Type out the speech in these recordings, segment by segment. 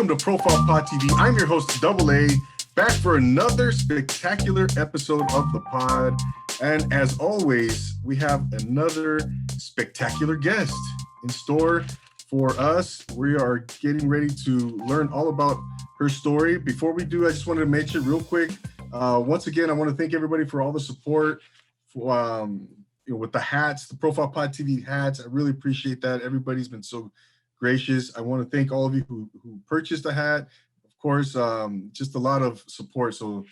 Welcome to Profile Pod TV. I'm your host, Double A, back for another spectacular episode of the pod. And as always, we have another spectacular guest in store for us. We are getting ready to learn all about her story. Before we do, I just wanted to mention real quick, once again, I want to thank everybody for all the support with the hats, the Profile Pod TV hats. I really appreciate that. Everybody's been so gracious. I want to thank all of you who purchased the hat. Of course, just a lot of support. So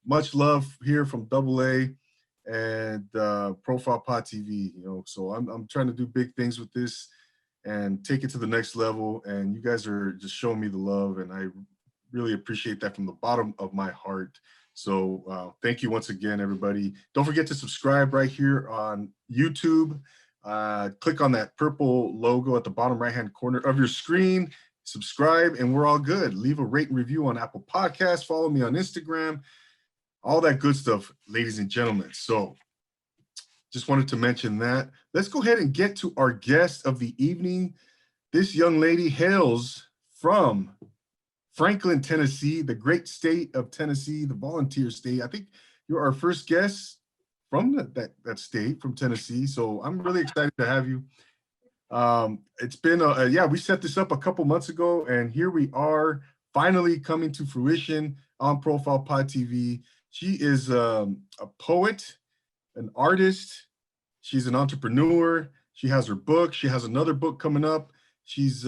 much love here from Double A and Profile Pod TV. So I'm trying to do big things with this and take it to the next level. And you guys are just showing me the love, and I really appreciate that from the bottom of my heart. So thank you once again, everybody. Don't forget to subscribe right here on YouTube. Click on that purple logo at the bottom right-hand corner of your screen, subscribe, and we're all good. Leave a rate and review on Apple Podcasts. Follow me on Instagram, all that good stuff, ladies and gentlemen. So just wanted to mention that. Let's go ahead and get to our guest of the evening. This young lady hails from Franklin, Tennessee, the great state of Tennessee, the volunteer state. I think you're our first guest from that state, from Tennessee. So I'm really excited to have you. It's been, we set this up a couple months ago, and here we are finally coming to fruition on Profile Pod TV. She is a poet, an artist. She's an entrepreneur. She has her book. She has another book coming up. She's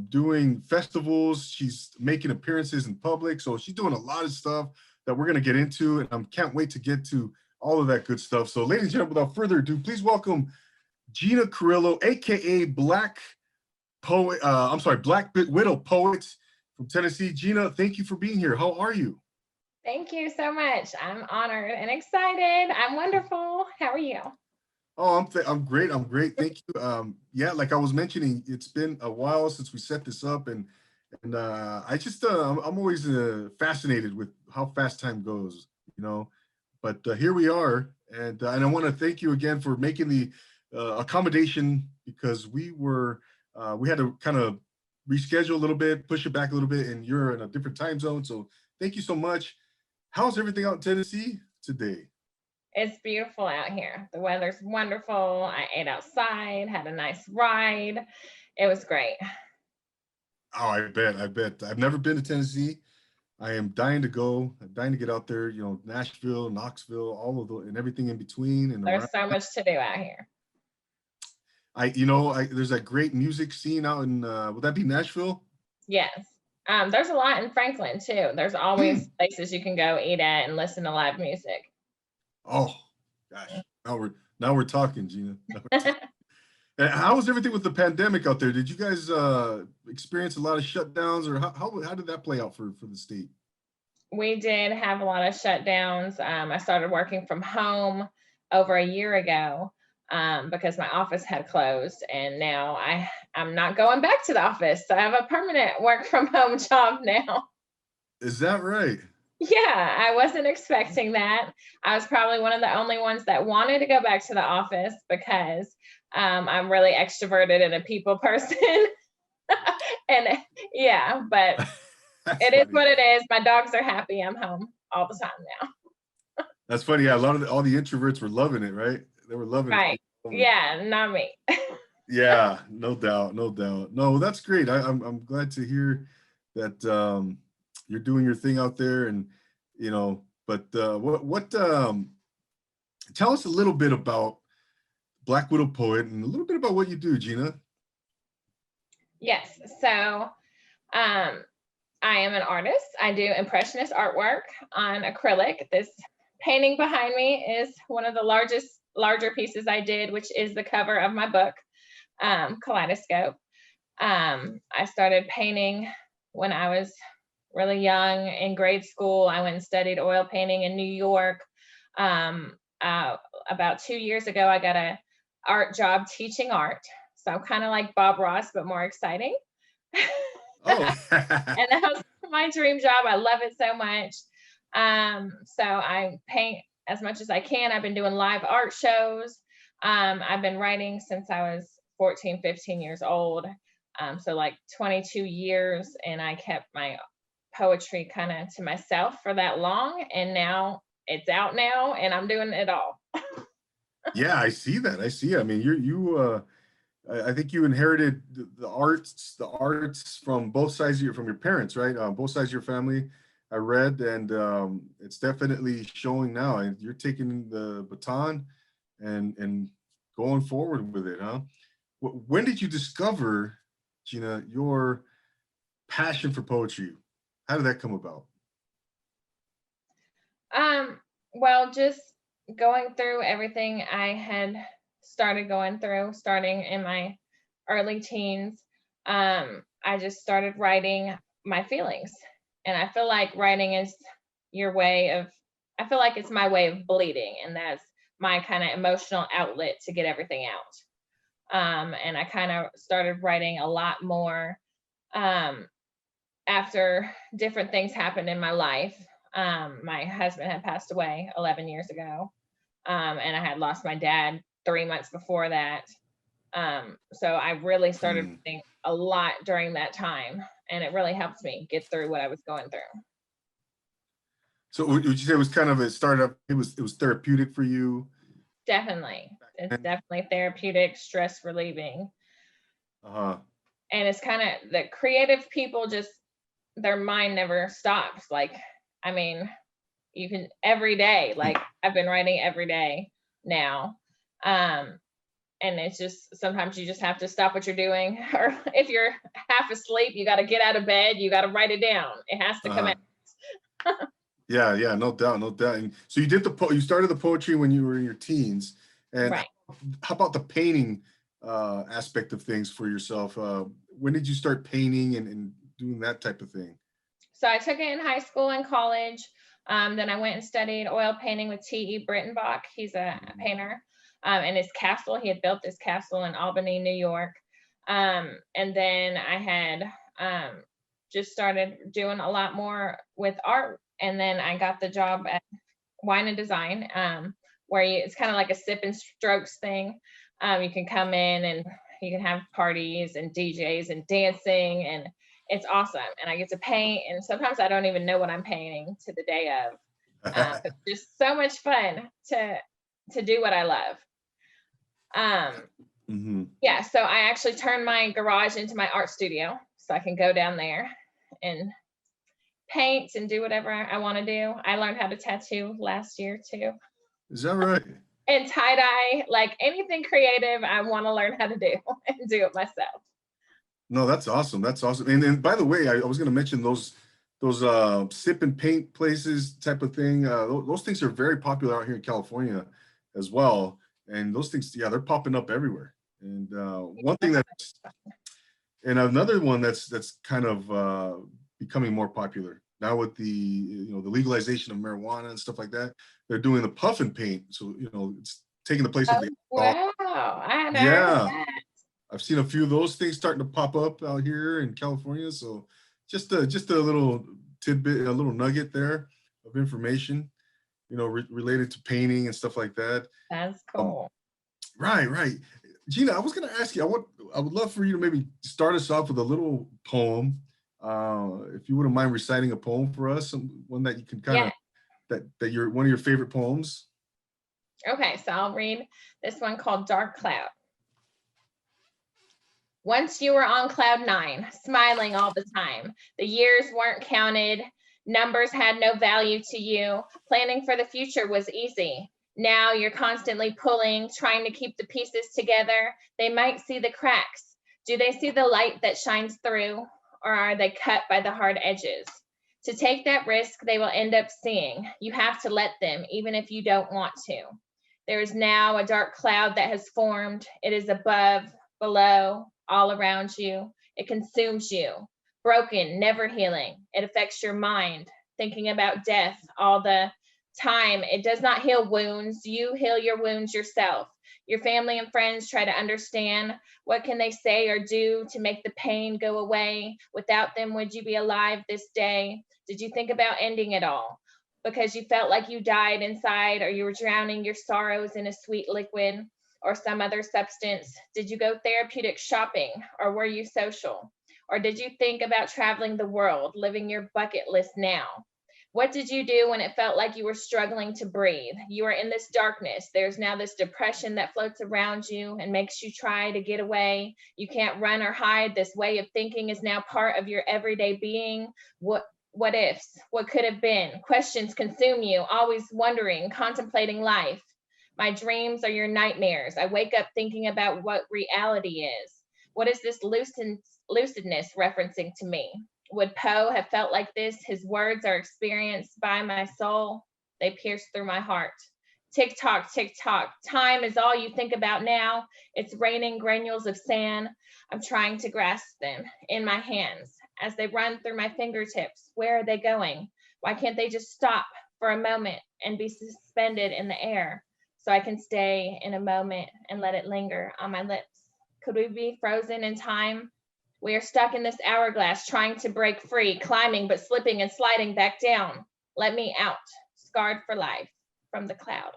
doing festivals. She's making appearances in public. So she's doing a lot of stuff that we're going to get into, and I can't wait to get to all of that good stuff. So ladies and gentlemen, without further ado, please welcome Gina Carrillo, AKA Black Widow Poet from Tennessee. Gina, thank you for being here. How are you? Thank you so much. I'm honored and excited. I'm wonderful. How are you? Oh, I'm great. I'm great. Thank you. Like I was mentioning, it's been a while since we set this up, and I just I'm always fascinated with how fast time goes, But here we are, and I want to thank you again for making the accommodation, because we had to kind of reschedule a little bit, push it back a little bit, and you're in a different time zone. So thank you so much. How's everything out in Tennessee today? It's beautiful out here. The weather's wonderful. I ate outside, had a nice ride. It was great. Oh, I bet. I've never been to Tennessee. I am dying to go. I'm dying to get out there, Nashville, Knoxville, all of the, and everything in between. And there's so much to do out here. There's that great music scene out in, would that be Nashville? Yes. There's a lot in Franklin too. There's always places you can go eat at and listen to live music. Oh gosh, now we're talking, Gina. How was everything with the pandemic out there? Did you guys experience a lot of shutdowns, or how did that play out for the state? We did have a lot of shutdowns. I started working from home over a year ago because my office had closed, and now I'm not going back to the office. So I have a permanent work from home job now. Is that right? Yeah, I wasn't expecting that. I was probably one of the only ones that wanted to go back to the office because I'm really extroverted and a people person. And yeah, but it is what it is. My dogs are happy. I'm home all the time now. That's funny. Yeah, all the introverts were loving it, right? They were loving it. Yeah, not me. Yeah, no doubt. No, that's great. I'm glad to hear that you're doing your thing out there, and but what tell us a little bit about Black Widow Poet and a little bit about what you do, Gina. Yes, so I am an artist. I do impressionist artwork on acrylic. This painting behind me is one of the larger pieces I did, which is the cover of my book, Kaleidoscope. I started painting when I was really young. In grade school, I went and studied oil painting in New York. About 2 years ago, I got an art job teaching art. So I'm kind of like Bob Ross, but more exciting. Oh. And that was my dream job. I love it so much. So I paint as much as I can. I've been doing live art shows. I've been writing since I was 14, 15 years old. So like 22 years, and I kept my poetry kind of to myself for that long, and now it's out now and I'm doing it all. Yeah, I see that. I see. I mean, I think you inherited the arts from both sides of from your parents, right? Both sides of your family. I read, and it's definitely showing now. And you're taking the baton and going forward with it, huh? When did you discover, Gina, your passion for poetry? How did that come about? Well, just going through everything I had started going through, starting in my early teens. I just started writing my feelings. And I feel like writing is your way of, I feel like it's my way of bleeding, and that's my kind of emotional outlet to get everything out. And I kind of started writing a lot more after different things happened in my life. My husband had passed away 11 years ago, and I had lost my dad 3 months before that. So I really started reading a lot during that time, and it really helped me get through what I was going through. So would you say it was kind of it started up? It was therapeutic for you? Definitely, it's definitely therapeutic, stress relieving, Uh-huh. and it's kind of the creative people just their mind never stops. Like, I mean, you can every day. Like I've been writing every day now. And it's just sometimes you just have to stop what you're doing, or if you're half asleep, you got to get out of bed, you got to write it down, it has to come out. Yeah, no doubt, no doubt. And so you started the poetry when you were in your teens, and Right. how about the painting aspect of things for yourself? When did you start painting and doing that type of thing? So I took it in high school and college. Then I went and studied oil painting with T.E. Brittenbach. He's a painter. And his castle, he had built this castle in Albany, New York. And then I had just started doing a lot more with art. And then I got the job at Wine and Design, where it's kind of like a sip and strokes thing. You can come in and you can have parties and DJs and dancing, and it's awesome. And I get to paint, and sometimes I don't even know what I'm painting to the day of. It's just so much fun to do what I love. Yeah, so I actually turned my garage into my art studio, so I can go down there and paint and do whatever I want to do. I learned how to tattoo last year too. Is that right? And tie-dye, like anything creative, I want to learn how to do and do it myself. No, that's awesome. That's awesome. And by the way, I was going to mention those sip and paint places type of thing. Those things are very popular out here in California as well. And those things, yeah, they're popping up everywhere. And another one that's kind of becoming more popular now with the legalization of marijuana and stuff like that. They're doing the puff and paint, so it's taking the place of the wow, I hadn't heard yeah. that. I've seen a few of those things starting to pop up out here in California. So just a little tidbit, a little nugget there of information, related to painting and stuff like that. That's cool. Right. Gina, I was going to ask you, I would love for you to maybe start us off with a little poem. If you wouldn't mind reciting a poem for us, one that you can kind of, that you're one of your favorite poems. Okay, so I'll read this one called Dark Cloud. Once you were on cloud 9, smiling all the time. The years weren't counted. Numbers had no value to you. Planning for the future was easy. Now you're constantly pulling, trying to keep the pieces together. They might see the cracks. Do they see the light that shines through? Or are they cut by the hard edges? To take that risk, they will end up seeing. You have to let them, even if you don't want to. There is now a dark cloud that has formed. It is above, below, all around you. It consumes you. Broken, never healing. It affects your mind, thinking about death all the time. It does not heal wounds. You heal your wounds yourself. Your family and friends try to understand. What can they say or do to make the pain go away? Without them, would you be alive this day? Did you think about ending it all? Because you felt like you died inside, or you were drowning your sorrows in a sweet liquid? or some other substance? Did you go therapeutic shopping, or were you social? Or did you think about traveling the world, living your bucket list now? What did you do when it felt like you were struggling to breathe? You are in this darkness. There's now this depression that floats around you and makes you try to get away. You can't run or hide. This way of thinking is now part of your everyday being. What ifs? What could have been? Questions consume you, always wondering, contemplating life. My dreams are your nightmares. I wake up thinking about what reality is. What is this lucidness referencing to me? Would Poe have felt like this? His words are experienced by my soul. They pierce through my heart. Tick tock, tick tock. Time is all you think about now. It's raining granules of sand. I'm trying to grasp them in my hands as they run through my fingertips. Where are they going? Why can't they just stop for a moment and be suspended in the air so I can stay in a moment and let it linger on my lips? Could we be frozen in time? We are stuck in this hourglass, trying to break free, climbing but slipping and sliding back down. Let me out, scarred for life from the cloud.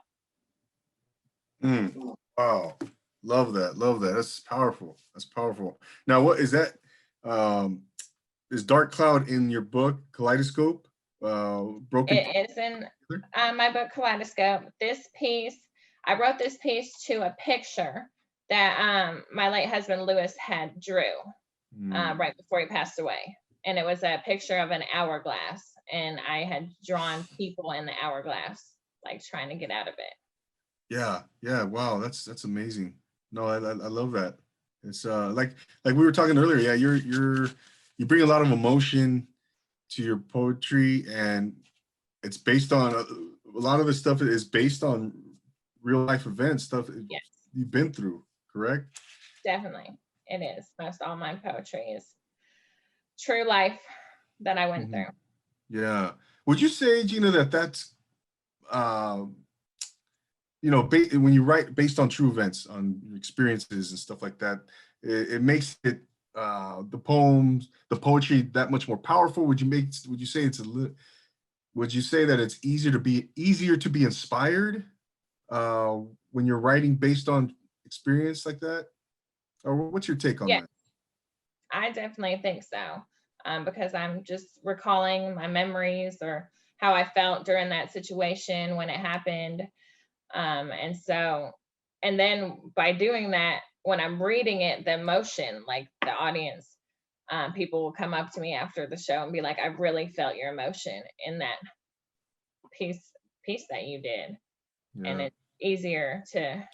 Wow, love that, love that. That's powerful. That's powerful. Now, what is that? Is Dark Cloud in your book Kaleidoscope? Broken. It is in my book Kaleidoscope. This piece, I wrote this piece to a picture that my late husband Lewis had drew. Right before he passed away. And it was a picture of an hourglass. And I had drawn people in the hourglass, like trying to get out of it. Yeah, yeah. Wow, that's amazing. No, I love that. It's like we were talking earlier. Yeah, you bring a lot of emotion to your poetry, and it's based on a lot of the stuff is based on real life events, stuff Yes. You've been through, correct? Definitely. It is. Most all my poetry is true life that I went through. Yeah. Would you say, Gina, that's when you write based on true events, on experiences and stuff like that, it makes it the poems, the poetry that much more powerful? Would you say that it's easier to be inspired when you're writing based on experience like that? Or what's your take on that? I definitely think so, because I'm just recalling my memories or how I felt during that situation when it happened. And then by doing that, when I'm reading it, the emotion, like the audience, people will come up to me after the show and be like, I really felt your emotion in that piece that you did. Yeah. And it's easier to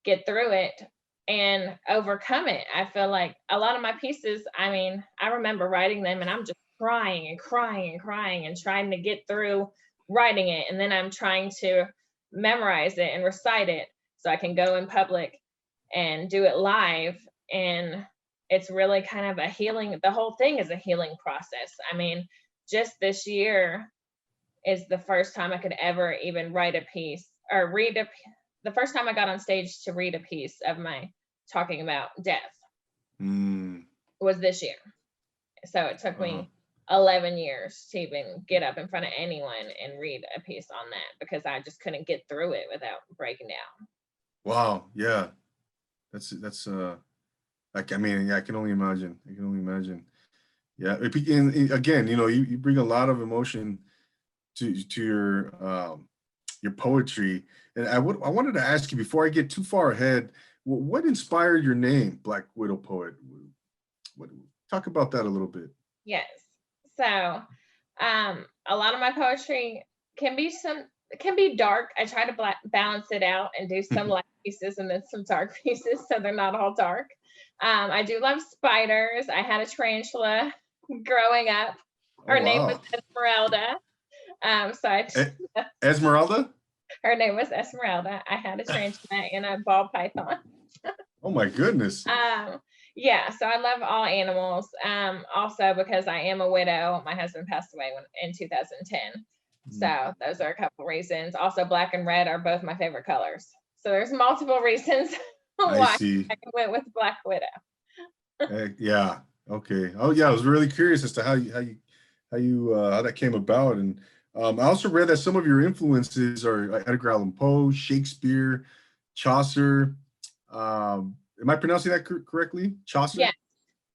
get through it and overcome it. I feel like a lot of my pieces, I remember writing them and I'm just crying and crying and crying and trying to get through writing it. And then I'm trying to memorize it and recite it so I can go in public and do it live. And it's really kind of a healing, the whole thing is a healing process. Just this year is the first time I could ever even write a piece or the first time I got on stage to read a piece of my talking about death was this year. So it took me 11 years to even get up in front of anyone and read a piece on that because I just couldn't get through it without breaking down. Wow. Yeah. That's I can only imagine. Yeah. And again, you bring a lot of emotion to your poetry. And I wanted to ask you before I get too far ahead, what inspired your name, Black Widow Poet? Talk about that a little bit. Yes. So a lot of my poetry can be dark. I try to balance it out and do some light pieces and then some dark pieces so they're not all dark. I do love spiders. I had a tarantula growing up. Her name was Esmeralda. Esmeralda? Her name was Esmeralda. I had a tarantula and a ball python. Oh my goodness. Yeah, so I love all animals. Also because I am a widow. My husband passed away in 2010. So those are a couple reasons. Also, black and red are both my favorite colors. So there's multiple reasons why I went with Black Widow. Yeah. Okay. Oh yeah, I was really curious as to how that came about. And I also read that some of your influences are Edgar Allan Poe, Shakespeare, Chaucer. Am I pronouncing that correctly? Chaucer? Yeah.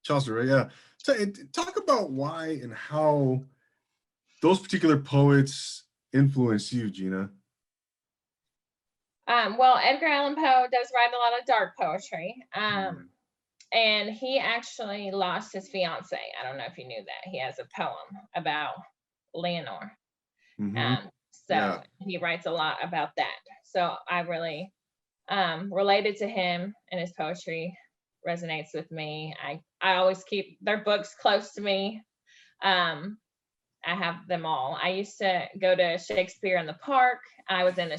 Chaucer, right? Yeah. Talk about why and how those particular poets influenced you, Gina. Well, Edgar Allan Poe does write a lot of dark poetry. And he actually lost his fiance. I don't know if you knew that. He has a poem about Leonore. So he writes a lot about that. So I really related to him, and his poetry resonates with me. I always keep their books close to me. I have them all. I used to go to Shakespeare in the Park. I was in a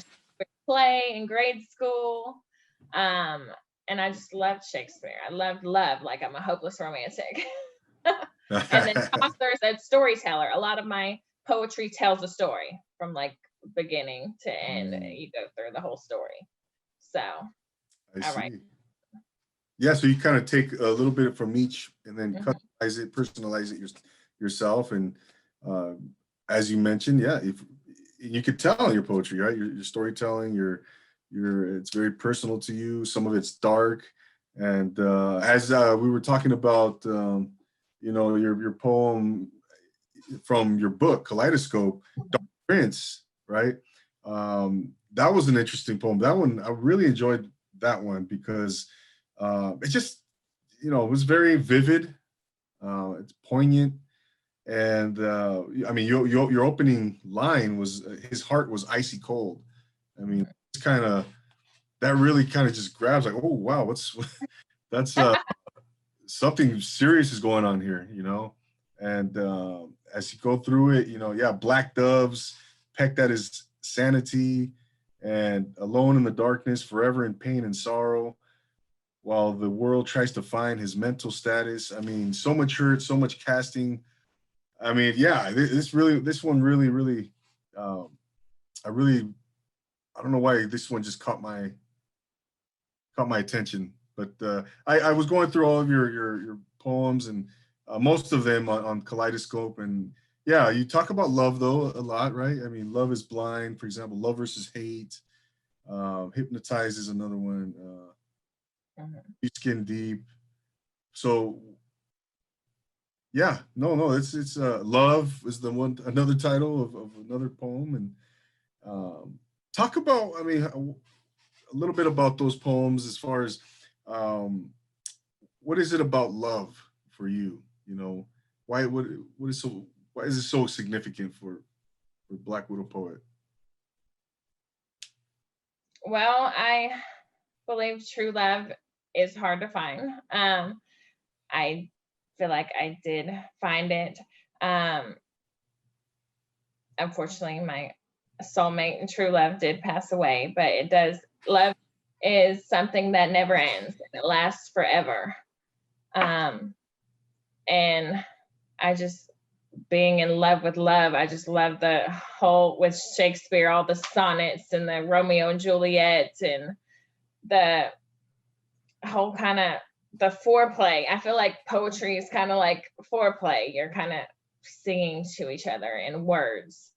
play in grade school. And I just loved Shakespeare. I loved love, like I'm a hopeless romantic. And then Chaucer is a storyteller. A lot of my poetry tells a story from like beginning to end. You go through the whole story. So I see. Yeah, so you kind of take a little bit from each and then customize it, personalize it yourself. And as you mentioned, yeah, if you could tell in your poetry, right? Your storytelling, it's very personal to you. Some of it's dark. And as we were talking about, your poem from your book, Kaleidoscope, Dark Prince, right? That was an interesting poem. That one, I really enjoyed that one because it just, it was very vivid. It's poignant. And I mean, your opening line was, his heart was icy cold. I mean, it's that really kind of just grabs like, oh, wow, that's something serious is going on here, And as you go through it, black doves pecked at his sanity, and alone in the darkness, forever in pain and sorrow, while the world tries to find his mental status. I mean, so much hurt, so much casting. I mean, yeah, this one really, I don't know why this one just caught my attention, but I was going through all of your poems, and most of them on Kaleidoscope, and yeah, you talk about love though a lot, right? I mean, love is blind, for example, love versus hate. Hypnotize is another one. Skin deep. So yeah, no, it's love is another title of another poem, and talk about, I mean, a little bit about those poems as far as what is it about love for you? Why is it so significant for Black Widow Poet? Well, I believe true love is hard to find. I feel like I did find it. Unfortunately, my soulmate and true love did pass away, but love is something that never ends, and it lasts forever. And I just, being in love with love, I just love the whole, with Shakespeare, all the sonnets and the Romeo and Juliet and the whole kind of the foreplay. I feel like poetry is kind of like foreplay. You're kind of singing to each other in words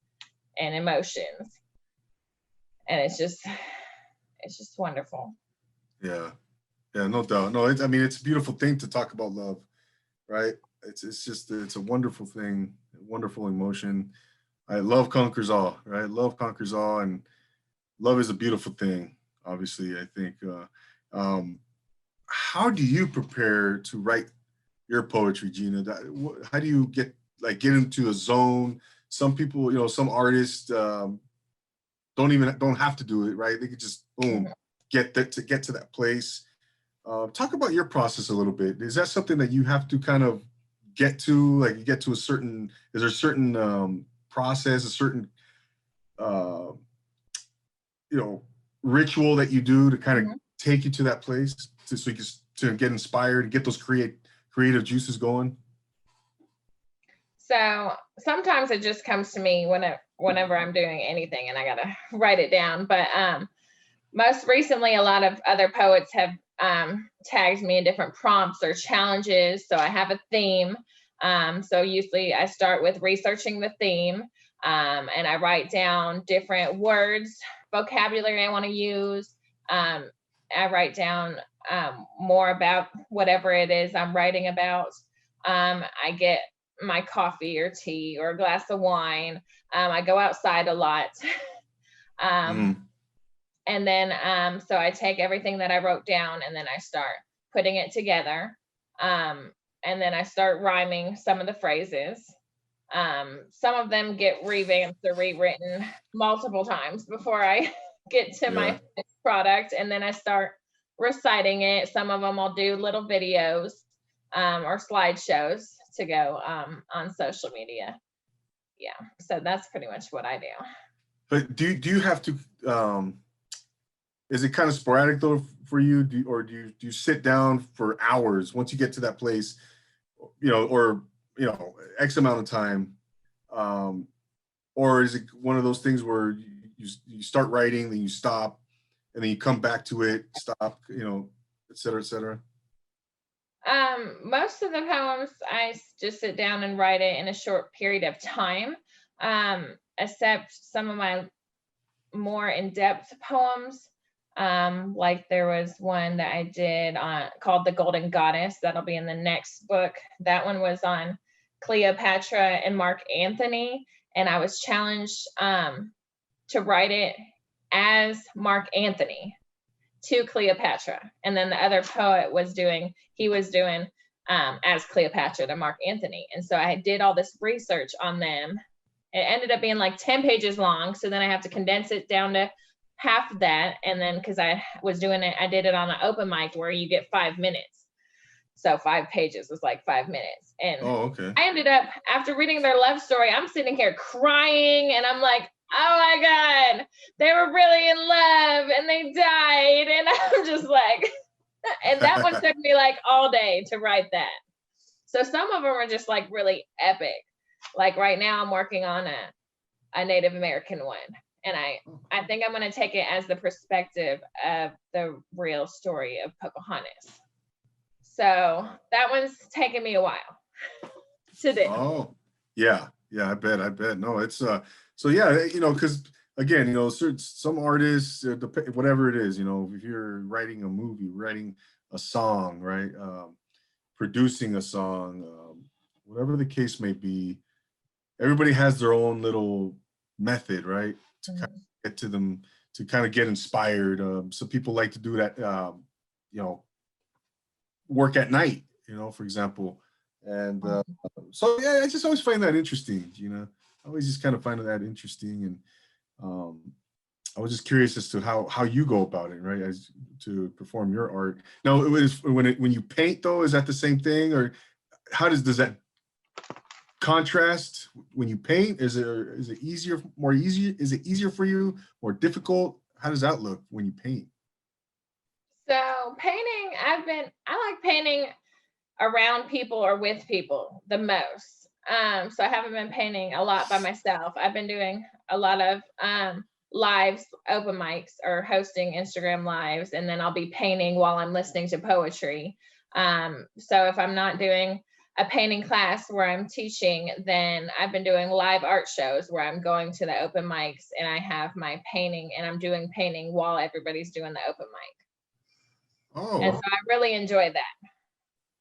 and emotions, and it's just wonderful. Yeah, no doubt. No, I mean, it's a beautiful thing to talk about love, right? It's a wonderful thing, a wonderful emotion. Love conquers all, right? Love conquers all, and love is a beautiful thing. Obviously, I think. How do you prepare to write your poetry, Gina? How do you get into a zone? Some people, some artists don't have to do it, right? They could just boom, get to that place. Talk about your process a little bit. Is that something that you have to kind of get to? Like, you get to is there a certain process, a certain ritual that you do to kind of take you to that place so you can to get inspired and get those creative juices going? So sometimes it just comes to me whenever I'm doing anything and I gotta write it down. But most recently, a lot of other poets have tagged me in different prompts or challenges. So I have a theme. So usually I start with researching the theme, and I write down different words, vocabulary I want to use, I write down more about whatever it is I'm writing about. I get my coffee or tea or a glass of wine. I go outside a lot. And then, so I take everything that I wrote down and then I start putting it together. And then I start rhyming some of the phrases. Some of them get revamped or rewritten multiple times before I get to my finished product. And then I start reciting it. Some of them I'll do little videos or slideshows to go on social media. Yeah, so that's pretty much what I do. But do you have to, is it kind of sporadic though for you? Do you sit down for hours once you get to that place, or X amount of time? Or is it one of those things where you start writing, then you stop, and then you come back to it, stop, et cetera, et cetera? Most of the poems, I just sit down and write it in a short period of time, except some of my more in-depth poems. Like there was one that I did called The Golden Goddess. That'll be in the next book. That one was on Cleopatra and Mark Antony. And I was challenged to write it as Mark Antony to Cleopatra. And then the other poet was doing as Cleopatra to Mark Antony. And so I did all this research on them. It ended up being like 10 pages long. So then I have to condense it down to half that. And then because I did it on an open mic where you get 5 minutes. So 5 pages was like 5 minutes. And okay. I ended up, after reading their love story, I'm sitting here crying and I'm like, oh my God, they were really in love and they died. And I'm just like, and that one took me like all day to write that. So some of them are just like really epic. Like right now I'm working on a Native American one. And I think I'm going to take it as the perspective of the real story of Pocahontas. So that one's taken me a while to do. Oh, yeah, I bet. No, it's so yeah, because again, some artists, whatever it is, if you're writing a movie, writing a song, right, producing a song, whatever the case may be, everybody has their own little method, right, to kind of get to them, to kind of get inspired. Some people like to do that, work at night, for example. And so, yeah, I just always find that interesting, I always just kind of find that interesting. And I was just curious as to how you go about it, right, as to perform your art. Now, when you paint, though, is that the same thing? Or how does that contrast when you paint? Is it easier for you, more difficult? How does that look when you paint? So painting, I like painting around people or with people the most. So I haven't been painting a lot by myself. I've been doing a lot of lives, open mics, or hosting Instagram lives, and then I'll be painting while I'm listening to poetry. So if I'm not doing a painting class where I'm teaching, then I've been doing live art shows where I'm going to the open mics and I have my painting and I'm doing painting while everybody's doing the open mic. Oh, and so I really enjoy that.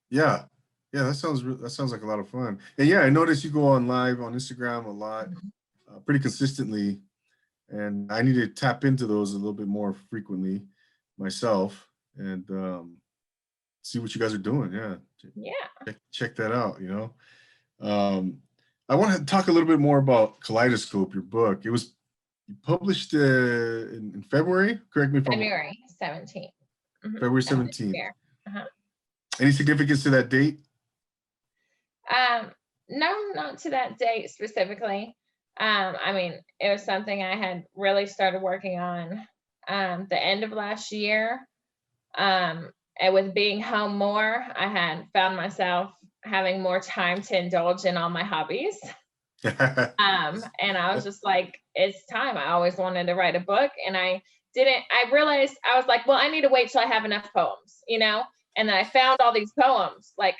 Yeah, that sounds like a lot of fun. And yeah, I noticed you go on live on Instagram a lot, pretty consistently, and I need to tap into those a little bit more frequently myself and see what you guys are doing. Yeah, check that out. I want to talk a little bit more about Kaleidoscope, your book. You published in February. Correct me if I'm wrong. February 17th. February 17th. Any significance to that date? No, not to that date specifically. I mean, it was something I had really started working on the end of last year. And with being home more, I had found myself having more time to indulge in all my hobbies. And I was just like, it's time. I always wanted to write a book, and I realized I was like, well, I need to wait till I have enough poems, and then I found all these poems. Like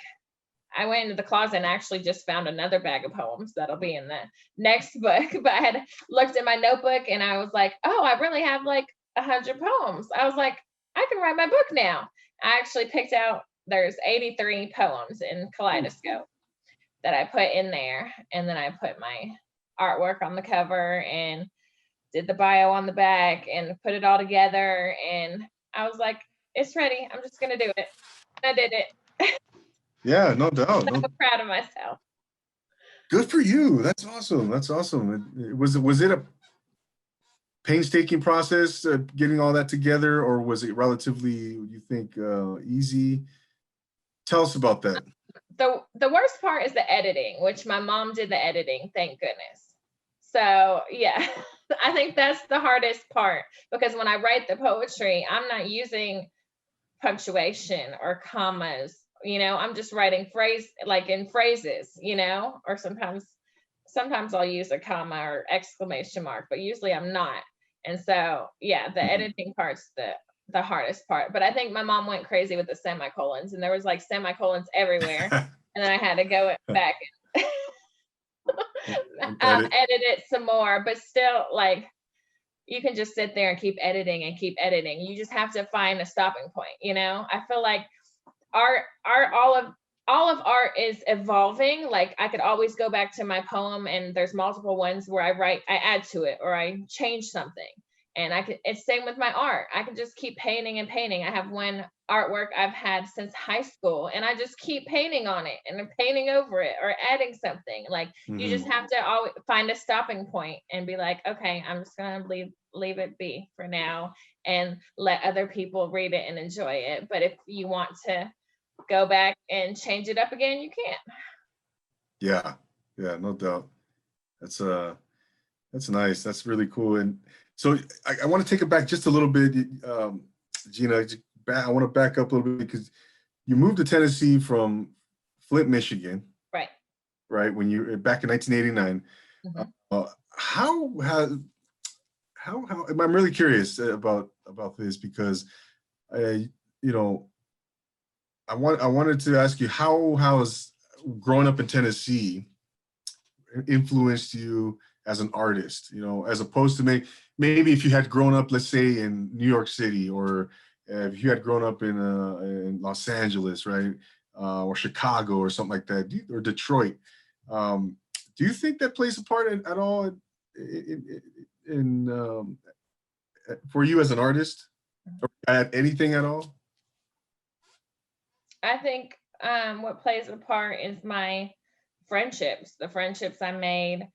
I went into the closet and actually just found another bag of poems that'll be in the next book. But I had looked in my notebook and I was like, oh, I really have like 100 poems. I was like, I can write my book now. I actually picked out, there's 83 poems in Kaleidoscope that I put in there. And then I put my artwork on the cover and did the bio on the back and put it all together. And I was like, it's ready. I'm just going to do it. I did it. Yeah, no doubt. I'm so proud of myself. Good for you. That's awesome. That's awesome. Was it a painstaking process getting all that together, or was it relatively, you think, easy? Tell us about that. The worst part is the editing, which my mom did the editing, thank goodness. So yeah, I think that's the hardest part, because when I write the poetry, I'm not using punctuation or commas, I'm just writing in phrases, or sometimes I'll use a comma or exclamation mark, but usually I'm not. And so, yeah, the editing part's the hardest part. But I think my mom went crazy with the semicolons, and there was like semicolons everywhere. And then I had to go back and edit it some more. But still, like, you can just sit there and keep editing and keep editing. You just have to find a stopping point, I feel like all of art is evolving. Like, I could always go back to my poem, and there's multiple ones where I add to it or I change something. And it's same with my art. I can just keep painting and painting. I have one artwork I've had since high school, and I just keep painting on it and painting over it or adding something. Like, you just have to always find a stopping point and be like, okay, I'm just gonna leave it be for now and let other people read it and enjoy it. But if you want to go back and change it up again, you can. Yeah, no doubt. That's nice. That's really cool. And so I want to take it back just a little bit, Gina. I want to back up a little bit, because you moved to Tennessee from Flint, Michigan. Right, when you back in 1989. I'm really curious about this, because I wanted to ask you, how has growing up in Tennessee influenced you as an artist, as opposed to maybe if you had grown up, let's say, in New York City, or if you had grown up in Los Angeles, right, or Chicago or something like that, or Detroit. Do you think that plays a part at all for you as an artist, or at anything at all? I think what plays a part is my friendships, the friendships I made,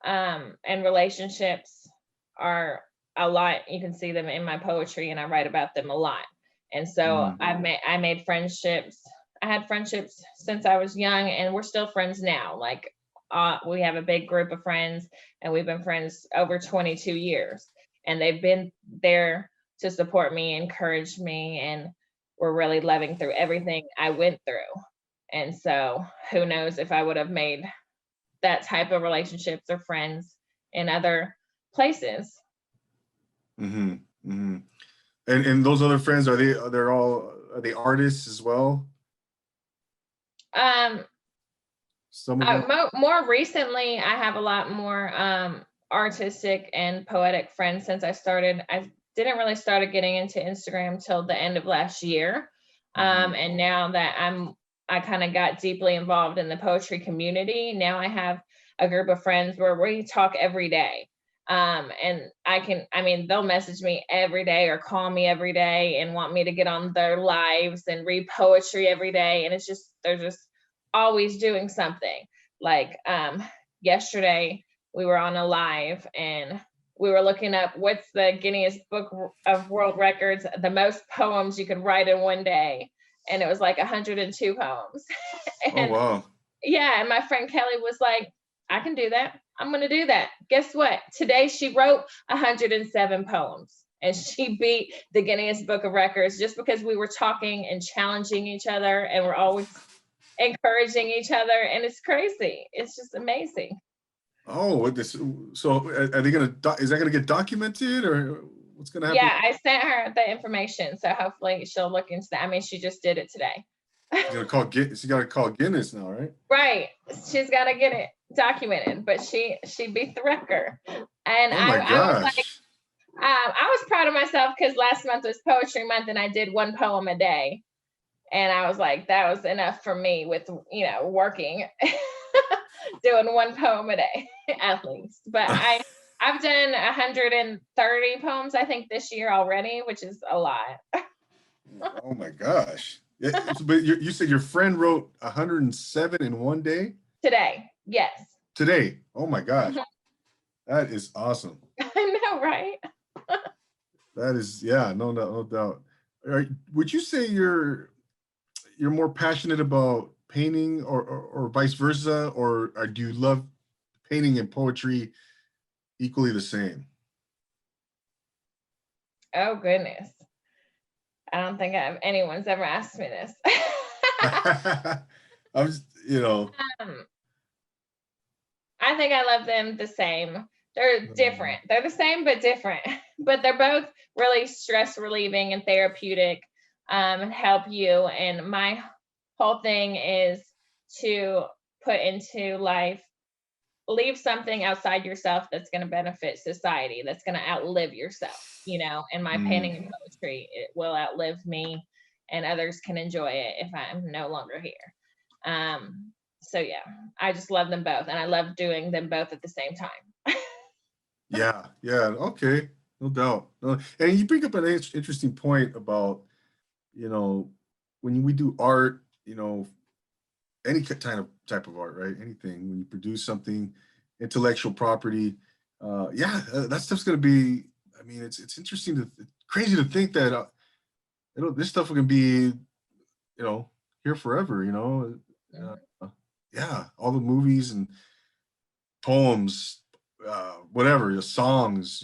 and relationships are a lot. You can see them in my poetry, and I write about them a lot. And so I made friendships. I had friendships since I was young, and we're still friends now. Like, we have a big group of friends, and we've been friends over 22 years, and they've been there to support me, encourage me, and we're really loving through everything I went through. And so who knows if I would have made that type of relationships or friends in other places. And those other friends, are they artists as well? Some of them? More recently, I have a lot more artistic and poetic friends since I started. I didn't really start getting into Instagram till the end of last year. And now that I kind of got deeply involved in the poetry community, now I have a group of friends where we talk every day. And they'll message me every day or call me every day and want me to get on their lives and read poetry every day. And they're just always doing something. Like, yesterday we were on a live, and we were looking up what's the Guinness Book of World Records, the most poems you could write in one day. And it was like 102 poems. And, oh, wow. Yeah. And my friend Kelly was like, I can do that. I'm going to do that. Guess what? Today she wrote 107 poems, and she beat the Guinness Book of Records just because we were talking and challenging each other, and we're always encouraging each other. And it's crazy. It's just amazing. Oh, so is that gonna get documented, or what's gonna happen? Yeah, I sent her the information, so hopefully she'll look into that. I mean, she just did it today. She gotta call Guinness now, right? Right. She's got to get it documented, but she beat the record. And oh my gosh. I was proud of myself because last month was poetry month and I did 1 poem a day. And I was like, that was enough for me with, working, doing 1 poem a day at least. But I've done 130 poems, I think, this year already, which is a lot. Oh my gosh. But you said your friend wrote 107 in 1 day? Today, yes. Today. Oh my gosh. That is awesome. I know, right? That is, yeah, no doubt. Would you say you're more passionate about painting or vice versa, or do you love painting and poetry equally the same? Oh, goodness. I don't think anyone's ever asked me this. I'm just, I think I love them the same. They're different. They're the same, but different. But they're both really stress relieving and therapeutic, and help you. And my whole thing is to put into life, leave something outside yourself that's going to benefit society, that's going to outlive yourself. And my painting and poetry, it will outlive me, and others can enjoy it if I'm no longer here. So yeah, I just love them both, and I love doing them both at the same time. Yeah, okay, no doubt. And you bring up an interesting point about, when we do art, any type of art, right? Anything, when you produce something, intellectual property, that stuff's gonna be. I mean, it's interesting crazy to think that this stuff can be, here forever. Yeah, all the movies and poems, whatever, the songs,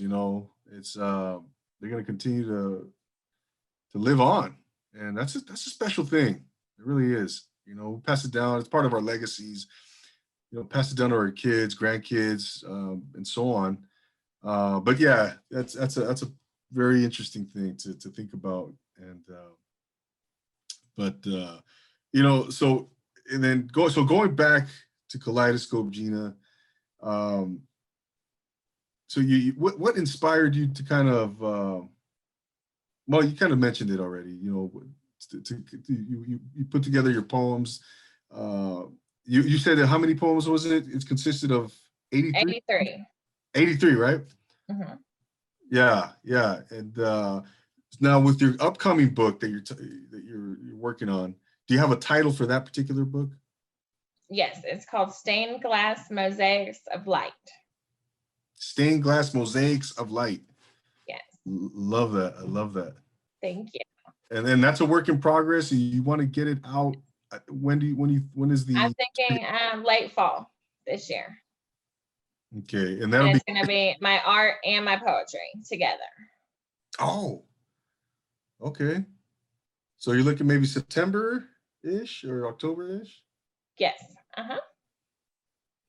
it's they're gonna continue to live on, and that's a special thing. It really is. Pass it down. It's part of our legacies. Pass it down to our kids, grandkids, and so on. But yeah, that's a very interesting thing to think about. And so and then going back to Kaleidoscope, Gina. So what inspired you to kind of well, you kind of mentioned it already, you put together your poems. You said that how many poems was it? It consisted of 83? 83. 83, right? Mm-hmm. Yeah. And now with your upcoming book that you're working on, do you have a title for that particular book? Yes, it's called Stained Glass Mosaics of Light. Stained Glass Mosaics of Light. Yes. Love that. I love that. Thank you. And then that's a work in progress. You want to get it out. When is the? I'm thinking late fall this year. Okay, and that'll it's going to be my art and my poetry together. Oh, okay. So you're looking maybe September-ish or October-ish? Yes.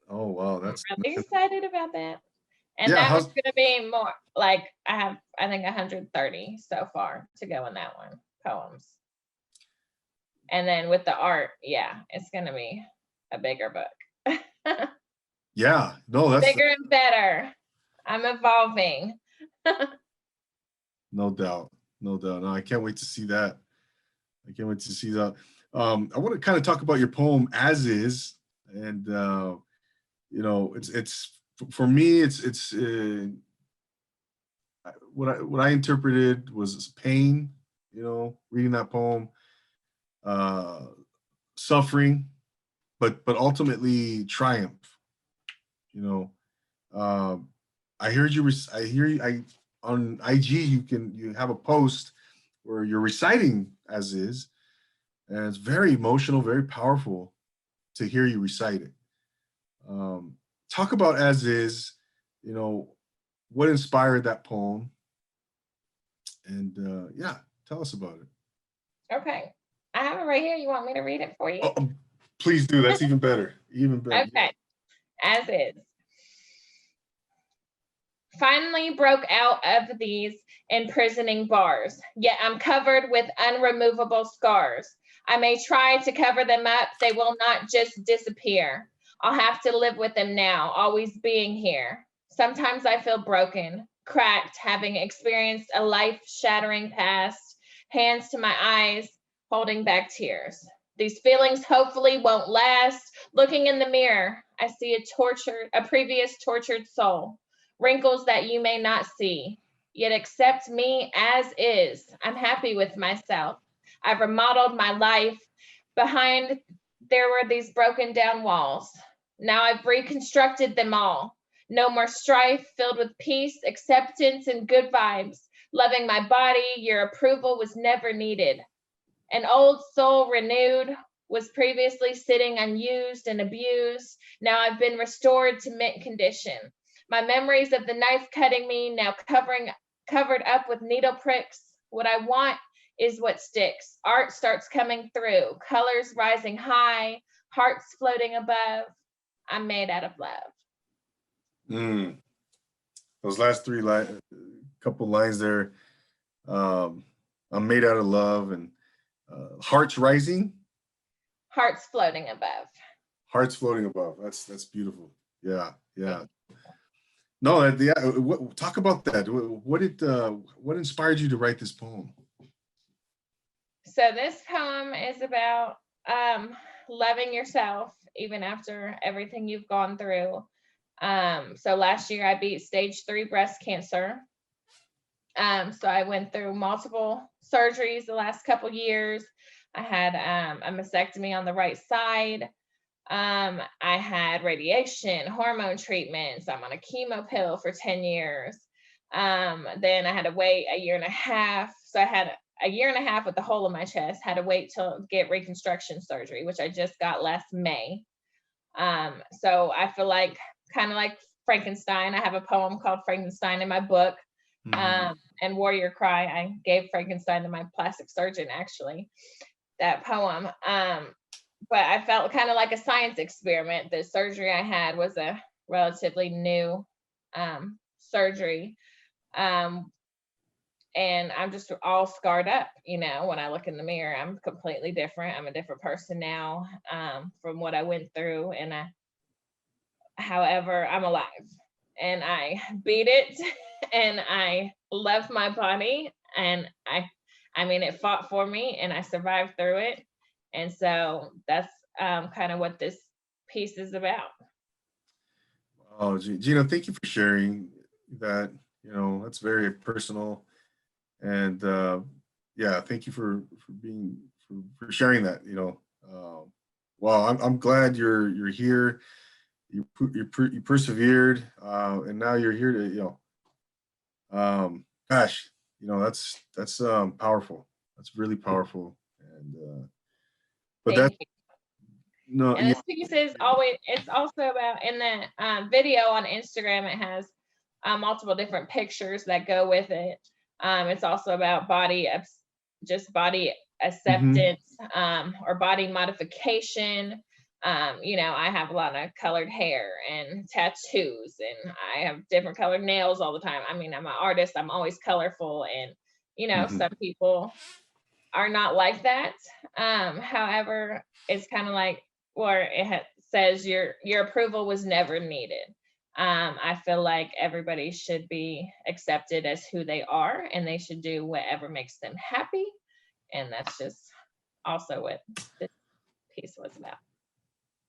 Oh wow, that's I'm really excited about that. And yeah, that was going to be more like I think 130 so far to go in that one, poems. And then with the art, yeah, it's going to be a bigger book. Yeah, no, that's bigger and better. I'm evolving. No doubt. No, I can't wait to see that. I want to kind of talk about your poem As Is, and it's for me, it's what I interpreted was pain, reading that poem, suffering, but ultimately triumph. I heard you. On IG, you have a post where you're reciting As Is, and it's very emotional, very powerful to hear you recite it. Talk about As Is, what inspired that poem, and tell us about it. Okay, I have it right here. You want me to read it for you? Oh, please do. That's even better. Even better. Okay. As Is. Finally broke out of these imprisoning bars, yet I'm covered with unremovable scars. I may try to cover them up, they will not just disappear. I'll have to live with them now, always being here. Sometimes I feel broken, cracked, having experienced a life-shattering past, hands to my eyes, holding back tears. These feelings hopefully won't last. Looking in the mirror, I see a previous tortured soul, wrinkles that you may not see, yet accept me as is. I'm happy with myself. I've remodeled my life. Behind there were these broken down walls. Now I've reconstructed them all. No more strife, filled with peace, acceptance, and good vibes. Loving my body, your approval was never needed. An old soul renewed, was previously sitting unused and abused. Now I've been restored to mint condition. My memories of the knife cutting me now covered up with needle pricks. What I want is what sticks. Art starts coming through, colors rising high, hearts floating above. I'm made out of love. Those last couple lines there. I'm made out of love, and hearts rising. Hearts floating above. Hearts floating above. That's beautiful. Yeah, yeah. No, yeah. Talk about that. What inspired you to write this poem? So this poem is about loving yourself even after everything you've gone through. So last year I beat stage 3 breast cancer. So I went through multiple surgeries the last couple years. I had a mastectomy on the right side. I had radiation, hormone treatments. I'm on a chemo pill for 10 years. Then I had to wait a year and a half. So I had a year and a half with the hole in my chest, had to wait till get reconstruction surgery, which I just got last May. So I feel like kind of like Frankenstein. I have a poem called Frankenstein in my book. And Warrior Cry, I gave Frankenstein to my plastic surgeon, actually, that poem. But I felt kind of like a science experiment. The surgery I had was a relatively new surgery. And I'm just all scarred up, when I look in the mirror. I'm completely different. I'm a different person now from what I went through. And however, I'm alive. And I beat it, and I love my body, and I mean, it fought for me, and I survived through it. And so that's kind of what this piece is about. Oh, Gina, thank you for sharing that. That's very personal, and yeah, thank you for sharing that. Well, I'm glad you're here. You persevered, and now you're here to gosh, that's powerful. That's really powerful. And but Thank that you. no, And this piece is it's also about, in the video on Instagram, it has multiple different pictures that go with it. It's also about body acceptance, or body modification. I have a lot of colored hair and tattoos, and I have different colored nails all the time. I mean, I'm an artist, I'm always colorful, and some people are not like that. However, it's kind of like, or says your approval was never needed. I feel like everybody should be accepted as who they are, and they should do whatever makes them happy. And that's just also what this piece was about.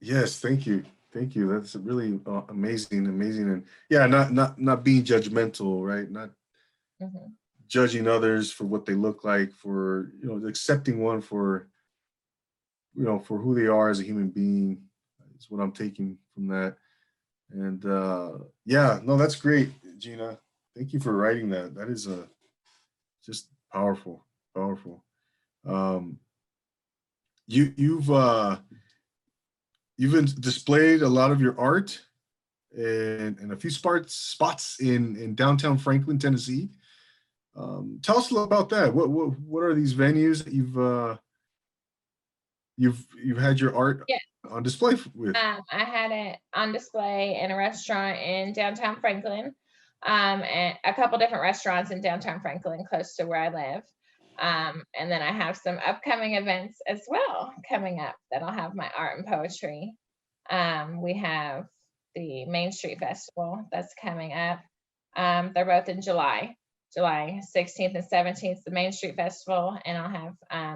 Yes, thank you. That's really amazing, and yeah, not being judgmental, right? Not judging others for what they look like, for accepting one for for who they are as a human being is what I'm taking from that. And yeah, no, that's great, Gina. Thank you for writing that. That is just powerful. You've displayed a lot of your art in a few spots in downtown Franklin, Tennessee. Tell us a little about that. What are these venues that you've had your art on display with? I had it on display in a restaurant in downtown Franklin, and a couple different restaurants in downtown Franklin, close to where I live. And then I have some upcoming events as well coming up that I'll have my art and poetry. We have the Main Street Festival that's coming up. They're both in July 16th and 17th, the Main Street Festival. And I'll have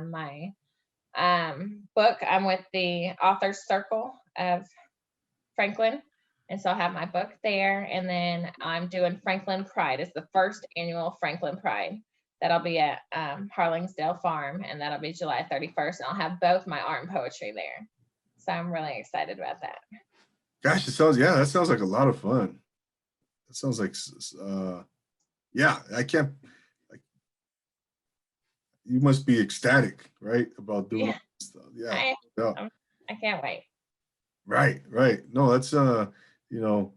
my book. I'm with the Authors Circle of Franklin. And so I'll have my book there. And then I'm doing Franklin Pride. It's the first annual Franklin Pride. That'll be at Harlingsdale Farm, and that'll be July 31st. And I'll have both my art and poetry there. So I'm really excited about that. Gosh, that sounds like a lot of fun. It sounds like, yeah, I can't, like, you must be ecstatic, right? About doing all this stuff. Yeah. I can't wait. Right. No, that's, what do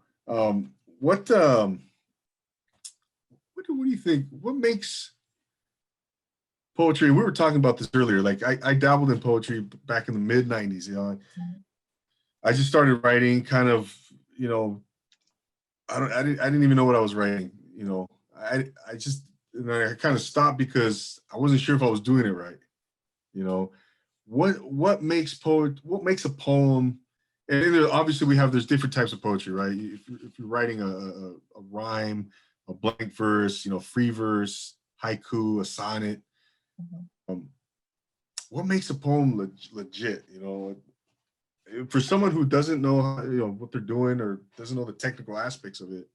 you think, what makes poetry? We were talking about this earlier. Like I dabbled in poetry back in the mid 90s, I just started writing kind of, I didn't even know what I was writing, I kind of stopped because I wasn't sure if I was doing it right. What makes a poem, and obviously there's different types of poetry, right? If you're writing a rhyme, a blank verse, free verse, haiku, a sonnet, what makes a poem legit, for someone who doesn't know how, what they're doing or doesn't know the technical aspects of it,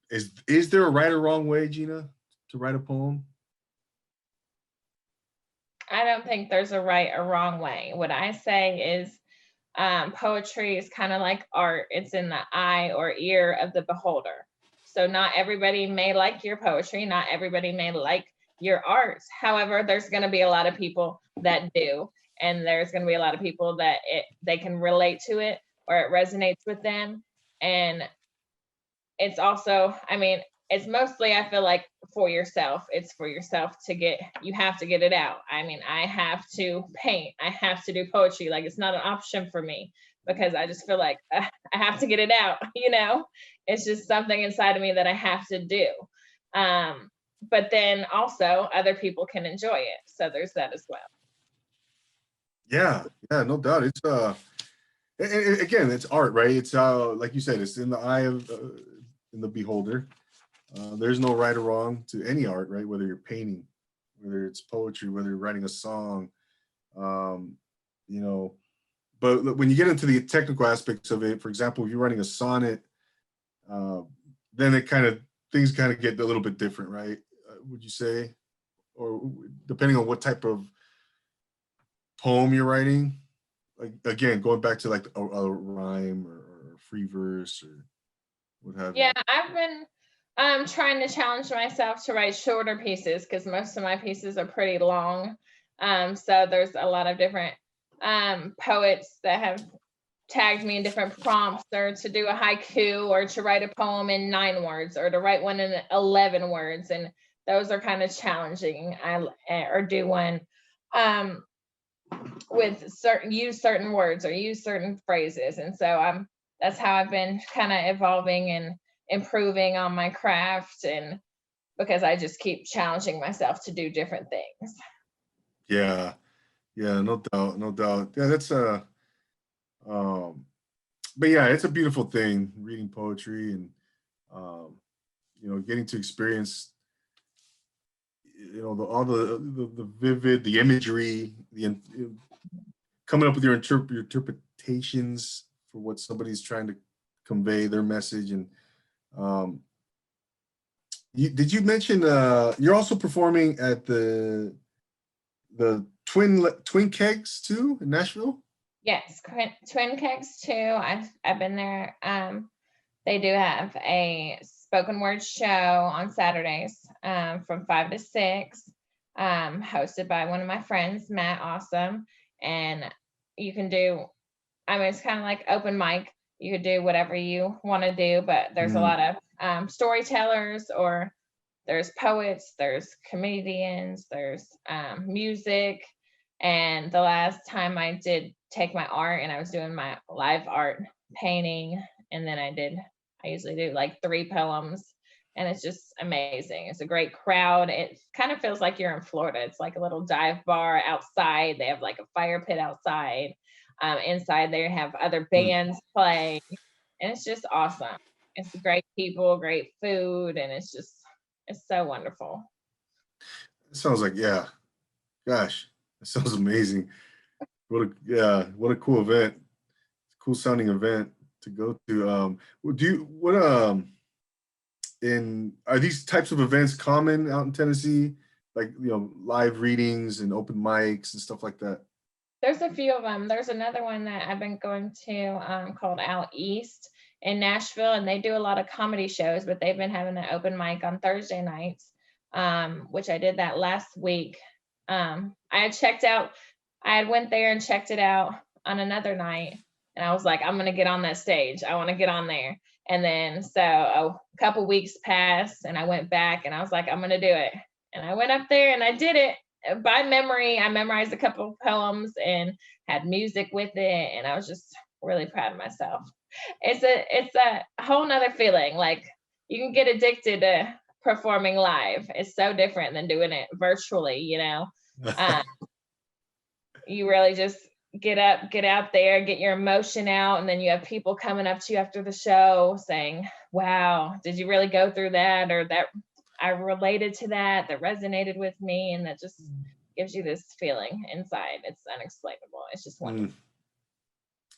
is there a right or wrong way, Gina, to write a poem? I don't think there's a right or wrong way. What I say is poetry is kind of like art. It's in the eye or ear of the beholder. So not everybody may like your poetry. Not everybody may like your art. However, there's going to be a lot of people that do. And there's going to be a lot of people that they can relate to it or it resonates with them. And it's also, it's mostly, I feel like, for yourself. It's for yourself you have to get it out. I have to paint. I have to do poetry. Like, it's not an option for me because I just feel like I have to get it out, It's just something inside of me that I have to do. But then also other people can enjoy it. So there's that as well. Yeah, no doubt. It's again, it's art, right? It's like you said, it's in the eye of in the beholder. There's no right or wrong to any art, right? Whether you're painting, whether it's poetry, whether you're writing a song, but when you get into the technical aspects of it, for example, if you're writing a sonnet, then things kind of get a little bit different, right? Would you say? Or depending on what type of poem you're writing, like, again, going back to like a rhyme or free verse or what have you. Yeah, I've been trying to challenge myself to write shorter pieces because most of my pieces are pretty long. So there's a lot of different poets that have tagged me in different prompts, or to do a haiku, or to write a poem in 9 words, or to write one in 11 words. And those are kind of challenging. Or do one with use certain words or use certain phrases. And so that's how I've been kind of evolving and improving on my craft, and because I just keep challenging myself to do different things. Yeah, no doubt. Yeah, that's but yeah, it's a beautiful thing, reading poetry and getting to experience all the vivid, the imagery, coming up with your interpretations for what somebody's trying to convey, their message. And did you mention you're also performing at the Twin Kegs too in Nashville? Yes, Twin Kegs too. I've been there. They do have a spoken word show on Saturdays from 5 to 6, hosted by one of my friends, Matt Awesome. And you can do, it's kind of like open mic. You could do whatever you want to do, but there's a lot of storytellers, or there's poets, there's comedians, there's music. And the last time I did take my art, and I was doing my live art painting, and then I usually do like 3 poems, and it's just amazing. It's a great crowd. It kind of feels like you're in Florida. It's like a little dive bar outside. They have like a fire pit outside. Inside they have other bands play, and it's just awesome. it's great people, great food, and it's so wonderful. It sounds like, yeah, gosh, that sounds amazing. What a cool event. Cool sounding event to go to. Are these types of events common out in Tennessee? Like, live readings and open mics and stuff like that? There's a few of them. There's another one that I've been going to called Out East in Nashville, and they do a lot of comedy shows, but they've been having an open mic on Thursday nights, which I did that last week. I had went there and checked it out on another night, and I was like, I'm going to get on that stage. I want to get on there. And then so a couple weeks passed, and I went back, and I was like, I'm going to do it. And I went up there and I did it. By memory. I memorized a couple of poems and had music with it, and I was just really proud of myself. It's a whole nother feeling. Like, you can get addicted to performing live. It's so different than doing it virtually, you really just get out there, get your emotion out, and then you have people coming up to you after the show saying, wow, did you really go through that? Or that I related to that resonated with me, and that just gives you this feeling inside. It's unexplainable. It's just wonderful.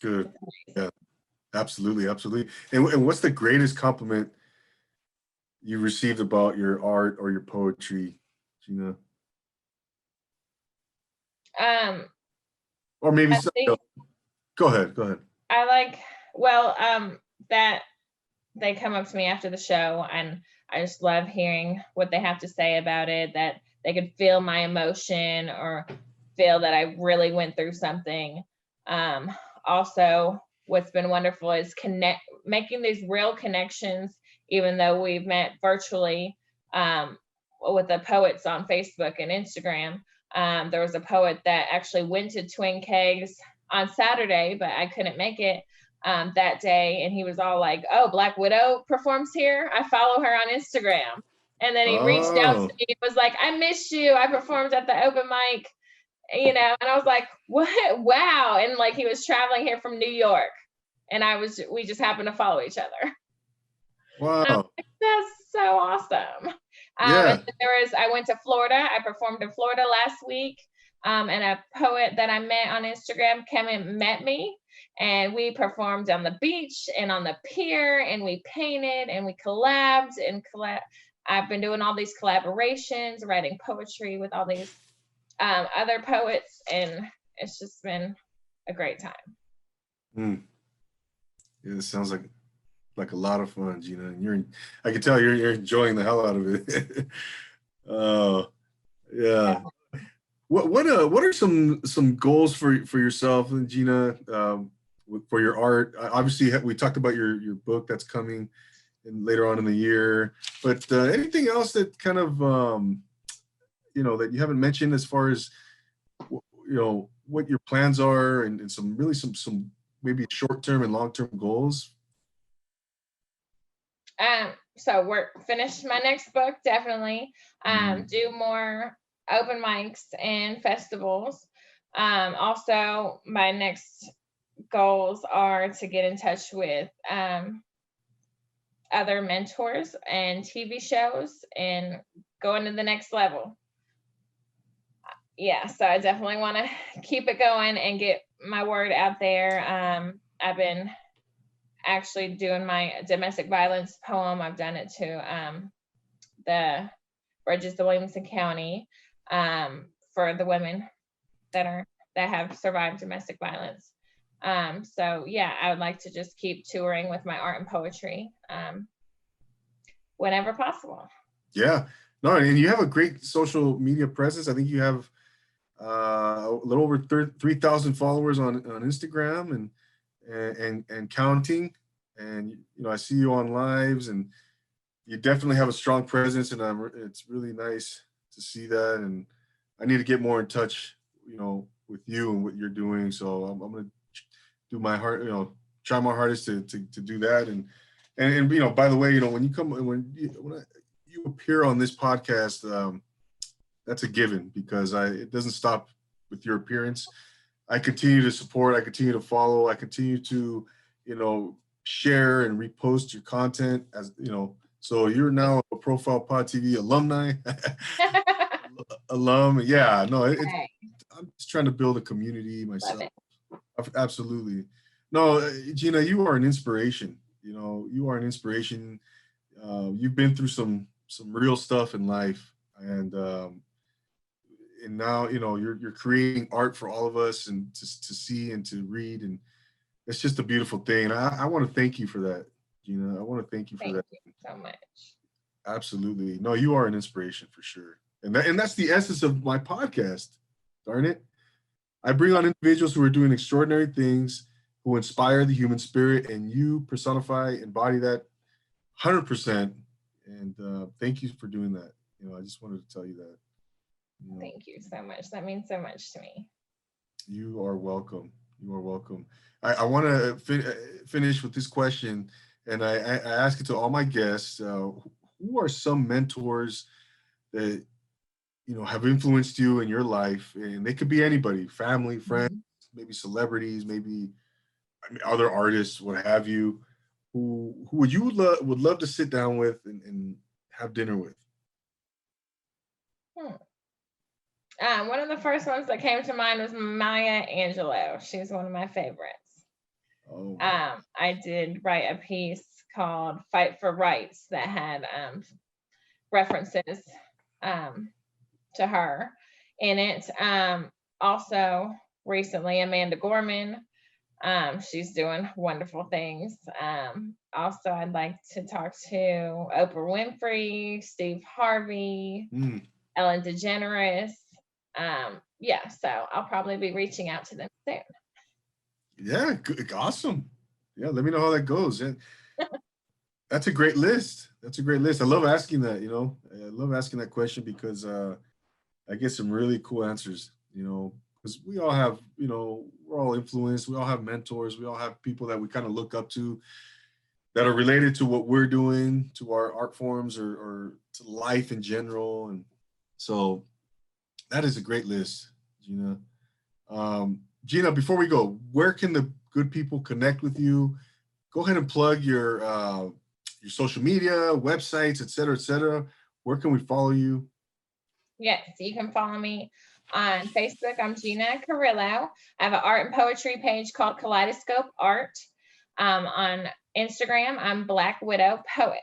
Good. Yeah, absolutely. And what's the greatest compliment you received about your art or your poetry, Gina? Or maybe go ahead. I like, that they come up to me after the show, and I just love hearing what they have to say about it, that they could feel my emotion or feel that I really went through something. Also, what's been wonderful is making these real connections, even though we've met virtually, with the poets on Facebook and Instagram. There was a poet that actually went to Twin Kegs on Saturday, but I couldn't make it that day, and he was all like, oh, Black Widow performs here, I follow her on Instagram. And then he reached out to me and was like, I missed you, I performed at the open mic, and I was like, what? Wow. And like, he was traveling here from New York, and we just happened to follow each other. Wow. That's so awesome. Yeah. And I went to Florida. I performed in Florida last week, and a poet that I met on Instagram came and met me, and we performed on the beach and on the pier, and we painted and we collabed I've been doing all these collaborations, writing poetry with all these other poets, and it's just been a great time. Yeah, it sounds like a lot of fun, Gina. And I can tell you're enjoying the hell out of it. Yeah. What are some goals for yourself, Gina, for your art? Obviously, we talked about your book that's coming later on in the year, but anything else that kind of that you haven't mentioned as far as what your plans are, and some maybe short-term and long-term goals? So we're finished my next book, definitely. Do more open mics and festivals. Also, my next goals are to get in touch with other mentors and TV shows and go into the next level. Yeah, so I definitely want to keep it going and get my word out there. I've been actually doing my domestic violence poem. I've done it to the Bridges of Williamson County for the women that have survived domestic violence. So yeah, I would like to just keep touring with my art and poetry whenever possible. Yeah, no, and you have a great social media presence. I think you have a little over 3,000 followers on Instagram and counting. And I see you on lives, and you definitely have a strong presence, and it's really nice to see that. And I need to get more in touch, with you and what you're doing. So I'm going to do my heart, try my hardest to do that. And by the way, when you appear on this podcast, that's a given, because it doesn't stop with your appearance. I continue to support, I continue to follow, I continue to, share and repost your content, as you know. So you're now a Profile Pod TV alumni, alum. Yeah, no, Right. I'm just trying to build a community Love myself. it. Absolutely. No, Gina, you are an inspiration. You know, you are an inspiration. You've been through some real stuff in life, and now you know you're creating art for all of us and to see and to read, and it's just a beautiful thing. I want to thank you for that, Gina. I want to thank you for Thank that. you so much. Absolutely. No, you are an inspiration for sure. And that's the essence of my podcast. Darn it. I bring on individuals who are doing extraordinary things, who inspire the human spirit, and you personify, embody that 100%. And thank you for doing that. You know, I just wanted to tell you that. You know, Thank you so much. That means so much to me. you are welcome. You are welcome. I want to finish with this question, and I ask it to all my guests. Who are some mentors that you know have influenced you in your life? And they could be anybody, family, friends, Mhm. maybe celebrities, maybe I mean, other artists, what have you. Who would you would love to sit down with and have dinner with? Hmm. One of the first ones that came to mind was Maya Angelou. She's one of my favorites. Oh, I did write a piece called Fight for Rights that had references um, to her in it. Also, recently, Amanda Gorman. She's doing wonderful things. Also, I'd like to talk to Oprah Winfrey, Steve Harvey, mm, Ellen DeGeneres. Yeah, so I'll probably be reaching out to them soon. yeah, good, awesome. Yeah, let me know how that goes. And that's a great list. That's a great list. I love asking that. You know, I love asking that question because I get some really cool answers. You know, because we all have, you know, we're all influenced. We all have mentors. We all have people that we kind of look up to that are related to what we're doing, to our art forms, or to life in general. And so that is a great list, Gina. Gina, before we go, where can the good people connect with you? Go ahead and plug your social media, websites, et cetera, et cetera. Where can we follow you? Yes, you can follow me on Facebook. I'm Gina Carrillo. I have an art and poetry page called Kaleidoscope Art. On Instagram, I'm Black Widow Poet.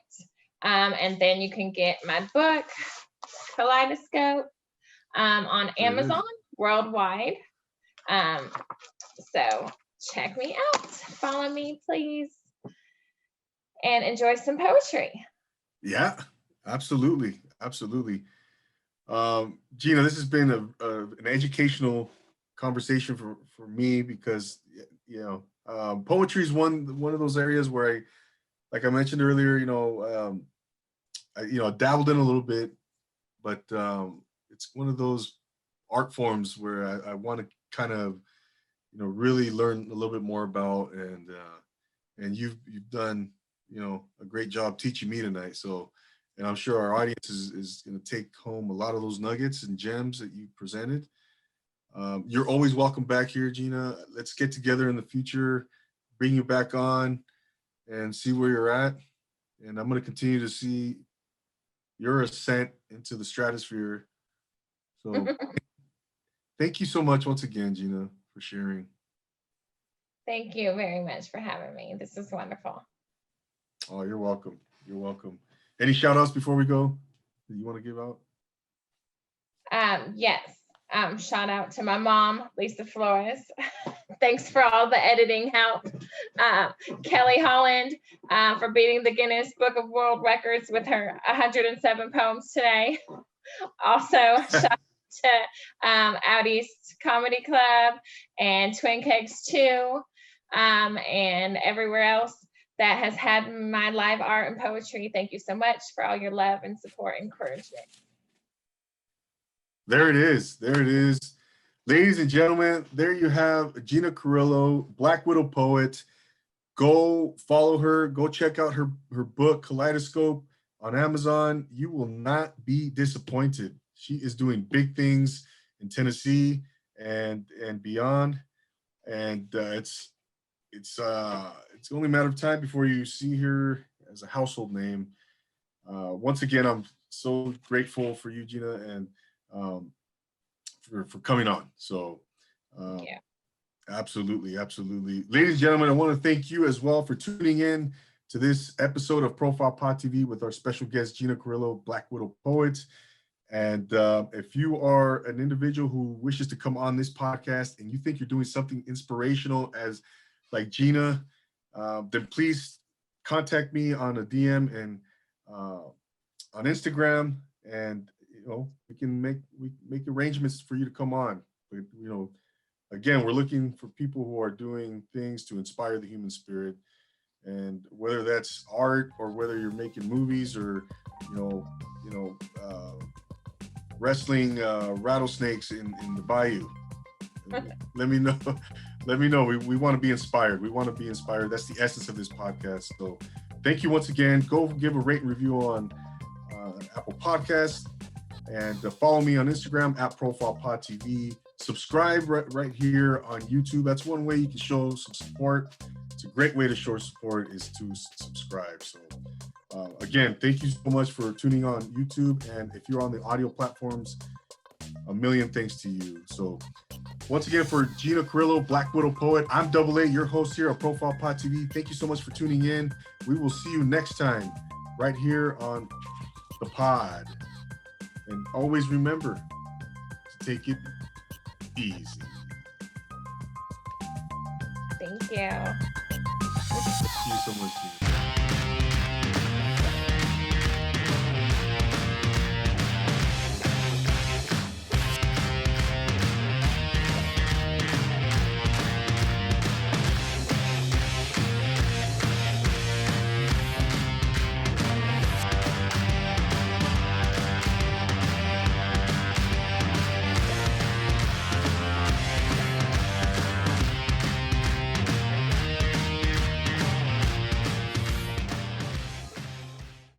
And then you can get my book, Kaleidoscope, on There it is. Amazon worldwide. Um, so check me out. Follow me, please, and enjoy some poetry. Yeah, absolutely, absolutely. Gina, this has been an educational conversation for me because you know poetry is one of those areas where like I mentioned earlier, I dabbled in a little bit, but it's one of those art forms where I want to kind of really learn a little bit more about, and you've done a great job teaching me tonight. So, and I'm sure our audience is going to take home a lot of those nuggets and gems that you presented. You're always welcome back here, Gina. Let's get together in the future, bring you back on, and see where you're at. And I'm going to continue to see your ascent into the stratosphere. So thank you so much once again, Gina, for sharing. Thank you very much for having me. This is wonderful. Oh, you're welcome. You're welcome. Any shout outs before we go that you want to give out? Yes. Shout out to my mom, Lisa Flores. Thanks for all the editing help. Kelly Holland for beating the Guinness Book of World Records with her 107 poems today. Also, shout out to Out East Comedy Club and Twin Kegs 2 and everywhere else that has had my live art and poetry. Thank you so much for all your love and support and encouragement. There it is. There it is. Ladies and gentlemen, there you have Gina Carrillo, Black Widow Poet. Go follow her. Go check out her book, Kaleidoscope, on Amazon. You will not be disappointed. She is doing big things in Tennessee and beyond. And it's only a matter of time before you see her as a household name. Once again, I'm so grateful for you, Gina, and for coming on. So Yeah. absolutely. Ladies and gentlemen, I want to thank you as well for tuning in to this episode of Profile Pod TV with our special guest, Gina Carrillo, Black Widow Poet. And if you are an individual who wishes to come on this podcast and you think you're doing something inspirational as like Gina, then please contact me on a DM and on Instagram, and we can make arrangements for you to come on. But again, we're looking for people who are doing things to inspire the human spirit, and whether that's art or whether you're making movies or wrestling rattlesnakes in the bayou. Let me know. Let me know. We want to be inspired. That's the essence of this podcast. So thank you once again. Go give a rate and review on Apple Podcasts, and follow me on Instagram at ProfilePodTV. Subscribe right here on YouTube. That's one way you can show some support. It's a great way to show support is to subscribe. So again, thank you so much for tuning on YouTube. And if you're on the audio platforms, a million thanks to you. So once again, for Gina Carrillo, Black Widow Poet, I'm Double A, your host here at Profile Pod TV. Thank you so much for tuning in. We will see you next time right here on the pod. And always remember to take it easy. Thank you. Thank you so much, Gina.